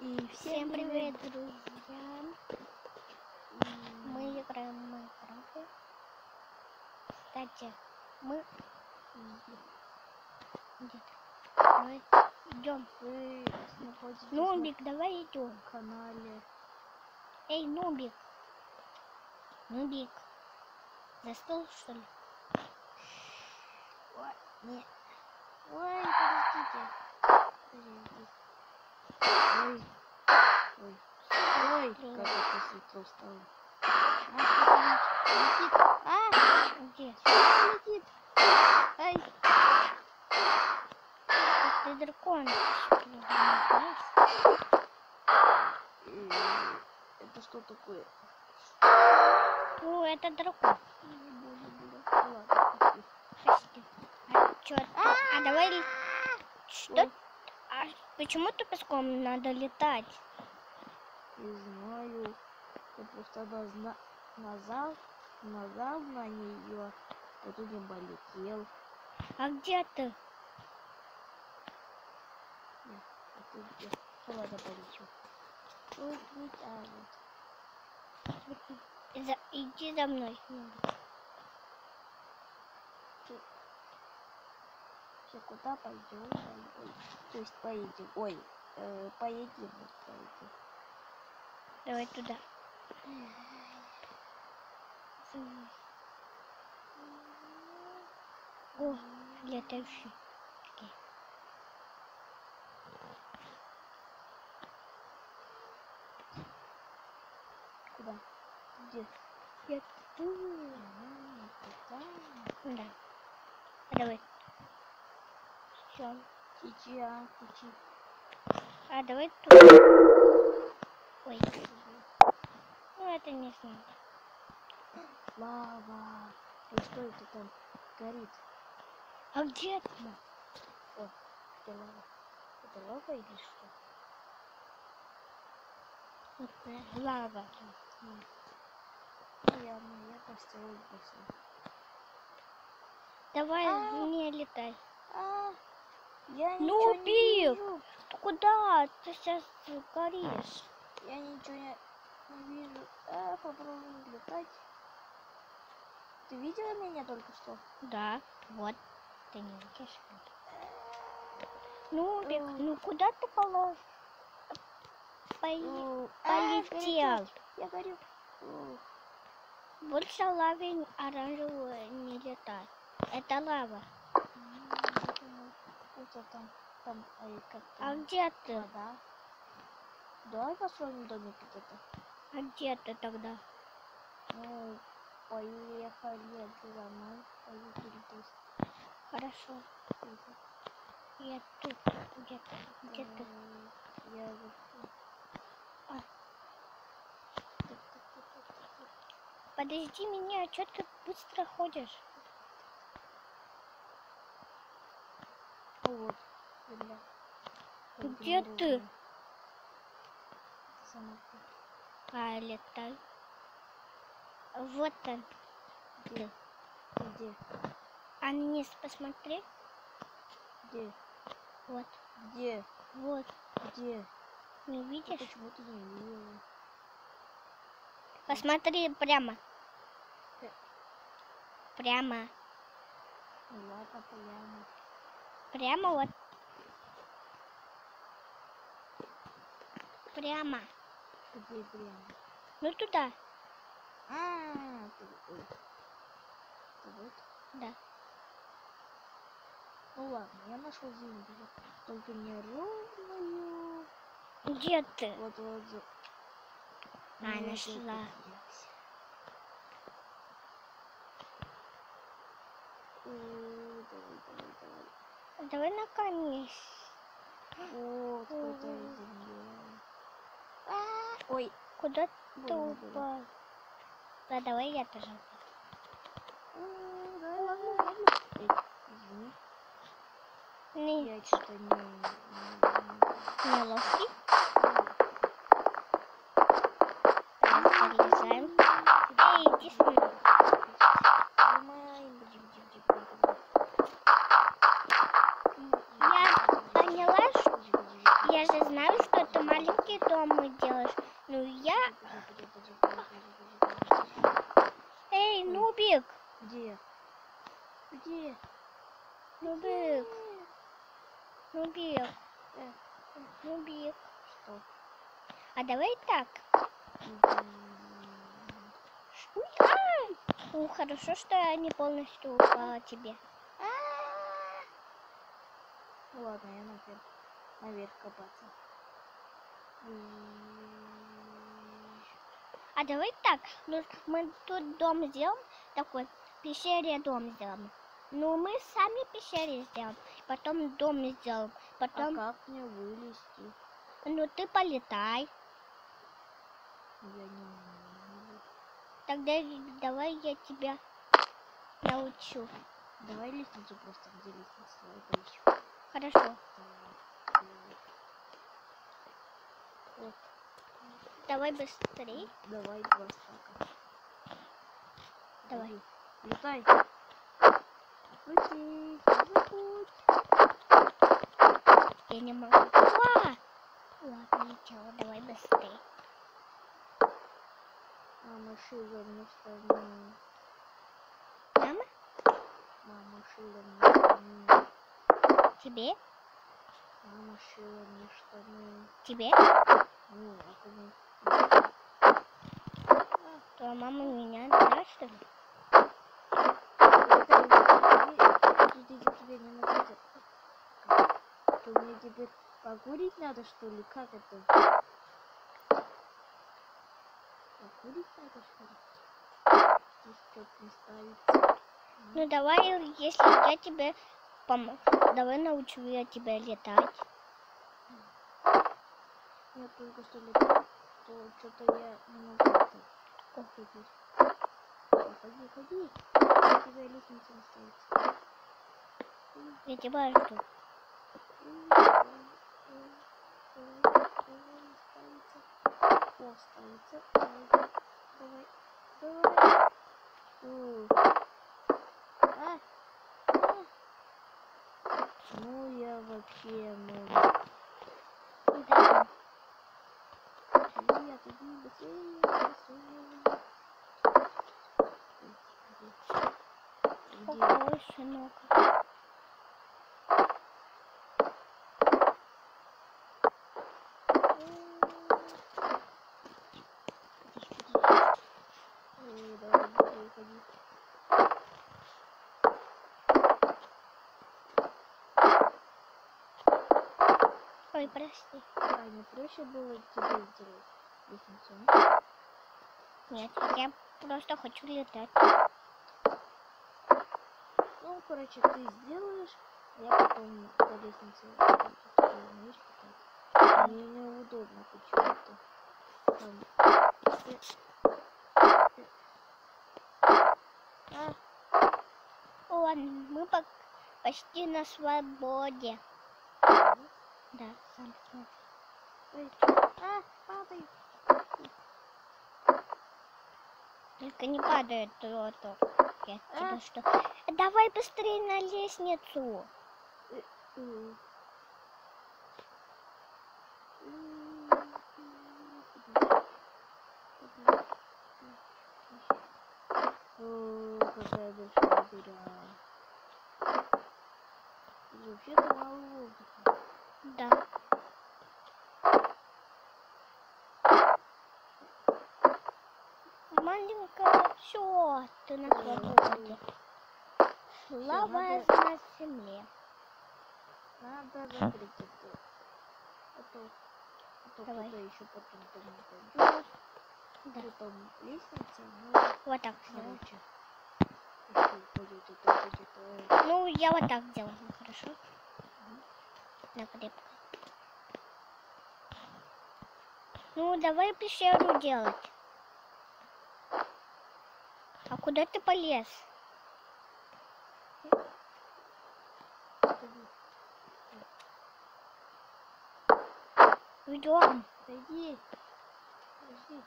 И Всем привет, друзья! Мы играем в Майнкрафт. Кстати, мы давай идем. Вы находитесь Нубик, давай идем. на канале. Эй, Нубик! Нубик! За стол, что ли? Ой, не. Ой, подождите. Ой. Ой. Ой, как это светло стало. Летит. Где? Летит. Ай. Ты дракон. Знаешь? Это что такое? Ну, это дракон. Ладно. Прости. Давай... Что? А почему ты песком надо летать? Не знаю. Я просто нажал на нее. Потом я полетел. А где ты? А ты где? Ну ладно, полечу. Вот, Иди за мной. Все, куда пойдем? Ой, то есть поедем. Ой, поедем. Давай туда. О, летающий. Такие. Куда? Где? Я тут. Да. Давай. Все. Тичи. А давай тут. Ой. Ну это не знаю. Лава. Ой, что это там горит? А где ты? О, это лава. Это лава или что? Это лава. Я построил просто. Давай не летай. Я ничего не вижу. Ты куда? Ты сейчас горишь. Я ничего не вижу. Попробую летать. Ты видела меня только что? Да, вот. Ты не видишь. Нубик, ну куда ты полетел? Я горю. Больше лавы оранжевого не летает. Это лава. Там, А где ты? Вода. Давай построим домик где-то. А где ты тогда? Ну, поехали за мной. Поехали здесь. Хорошо. Я тут. Где ты? Я Подожди меня, а что ты быстро ходишь? вот. Где ты? Сама. Летай. Вот он. Где? Где? А вниз посмотри. Где? Вот. Где? Вот. Где? Не видишь? Почему ты не видела? Посмотри прямо. Прямо. Ну ладно, прямо. Прямо вот. Прямо. Где прямо? Ну туда. Ты вот? Да. Ну ладно, я нашел землю. Только не ровную. Где ты? Вот. Нашла. Давай на камень. Вот крутая земля. Ой, Куда ты упал? Да, давай я тоже. Извини. Не Я что-то ловкий. Залезаем. Эй, иди сюда. Я поняла, что я же знаю, что это маленький Эй, Нубик! Где? Где? Нубик! Нубик! Э, Нубик! Что? А давай так. Ну, хорошо, что я не полностью упала тебе. Ну ладно, я наверх копаться. А давай так. Ну, мы тут дом сделаем, такой, в пещере дом сделаем. Ну, мы сами в пещере сделаем, потом дом сделаем, потом... А как мне вылезти? Ну, ты полетай. Я не умею. Тогда давай я тебя научу. Давай лестницу просто, где лестница? Давай поищем. Хорошо. Вот. Давай быстрее. Давай 2 шага. Давай. Летай. Лети. Забудь. Я не могу. Ладно, ничего, давай быстрее. Мама шила мне штаны. Мама? Мама шила мне штаны. Тебе? Мама шила мне штаны. Тебе? Ну, а кому? Твоя мама меня знает, что ли? Подождите, тебе не надо. Что, мне теперь покурить надо, что ли? Как это? Покурить надо, что ли? Здесь что-то не ставится. Ну давай, если я тебе помогу, давай научу я тебя летать. Я только что летал, то что-то я не могу летать. Как теперь? Ходи, ходи. У тебя лестница не ставится. Я тебя жду. О, ставится. Давай. Давай. Ну я вообще, Да. Иди быстрее. Ой, сынок. Давай быстрее ходи. Ой, прости. А не проще было тебе сделать лестницу, нет? Нет, я просто хочу летать. Ну, короче, ты сделаешь, а я потом по лестнице умеешь катать. Мне неудобно почему-то. Ладно, мы почти на свободе. Да, сам смотри. Ой, падай. Только не падает то. Я тебе что? Давай быстрее на лестницу. О, какая большая дыра. Вообще-то мало воздуха. Да. Маленькая, все, ты на свободе. Слава на земле. Надо закрыть это. А то Давай. кто-то еще потом там пойдет. Да. Потом лестница, ну, Вот так сделаю. короче. Если пойдет, это будет... Ну, я вот так делаю, хорошо? На крепко. Ну, давай пещеру делать. А куда ты полез? Идем. Пойди. Подожди.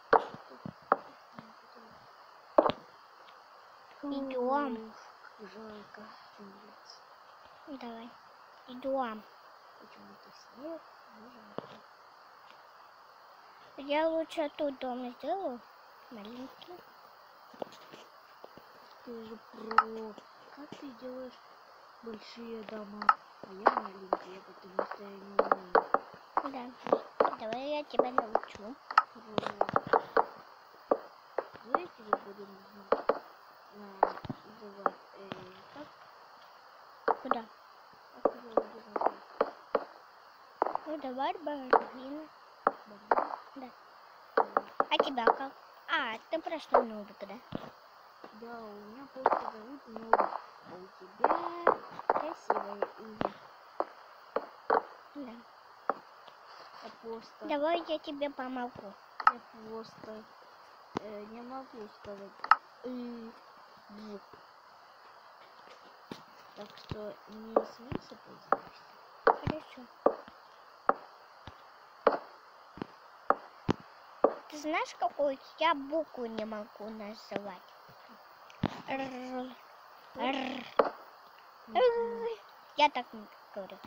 Идем. Жарко. Становится. Давай. Идем. Почему-то снег, не жарко. Я лучше тут дом сделаю. Маленький. Ты же про... Как ты делаешь большие дома? А я маленькие, потому что я не умею. Да. Давай я тебя научу. Давайте же будем называть... как? Куда? Как его будем называть? Ну давай Барвин. Да. Э, А тебя как? А, ты просто нубик, да? Да, у меня просто зовут Нубик, а у тебя красивое имя. Да. Я просто... Давай я тебе помогу. Я просто не могу сказать «в». Так что не смейся, пожалуйста. Хорошо. Ты знаешь, какую я букву не могу называть? Я так не говорю.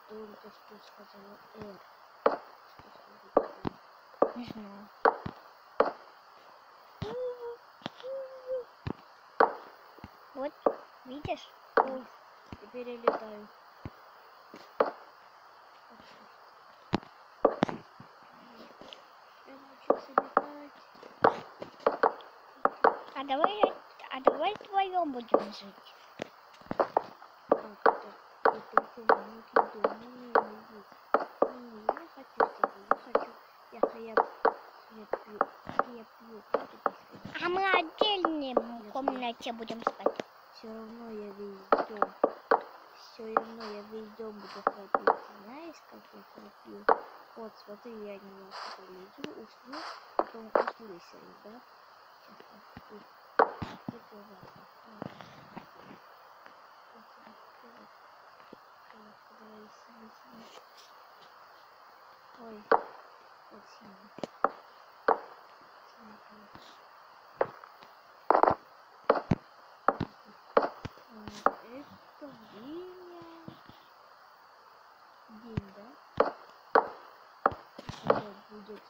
Только что сказала «р». Не знаю. Вот, видишь? Ой, теперь я летаю. Я научился летать. А давай вдвоем будем жить. Как это? Я только маленький дом умею жить. Не, я хочу с тобой. Я хлеб пью. Как это сказать? А мы отдельно в комнате будем спать. Все равно я весь дом. Все равно я весь дом буду храпеть. Знаешь, как я храплю? Вот, смотри, я немножко полежу, усну, потом услышали, да? Сейчас это ладно. Ой, вот сильно. Это время... День, да? Это будет...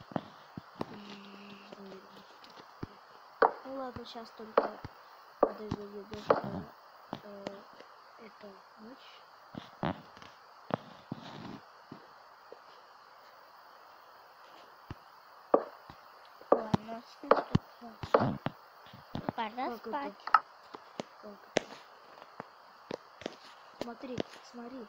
Ну ладно, сейчас только подожди, что это ночь. Ладно, пора Как спать. это? Как это? Смотри. Смотри.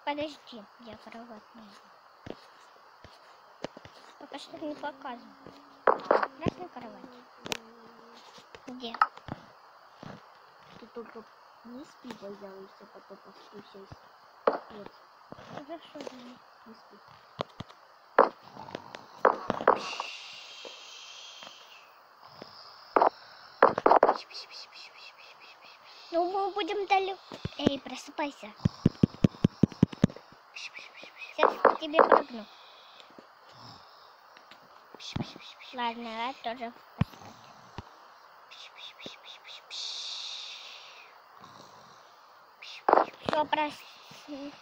Подожди, я кровать найду. Пока что не показываю. Красная кровать. Где? Ты только не спи, пожалуйста, потом поспустись. Вот. Хорошо, да. Не спи. Ну, мы будем далеко. Эй, просыпайся. Сейчас к тебе прыгну. Ладно, я тоже поспать. Все, проснись.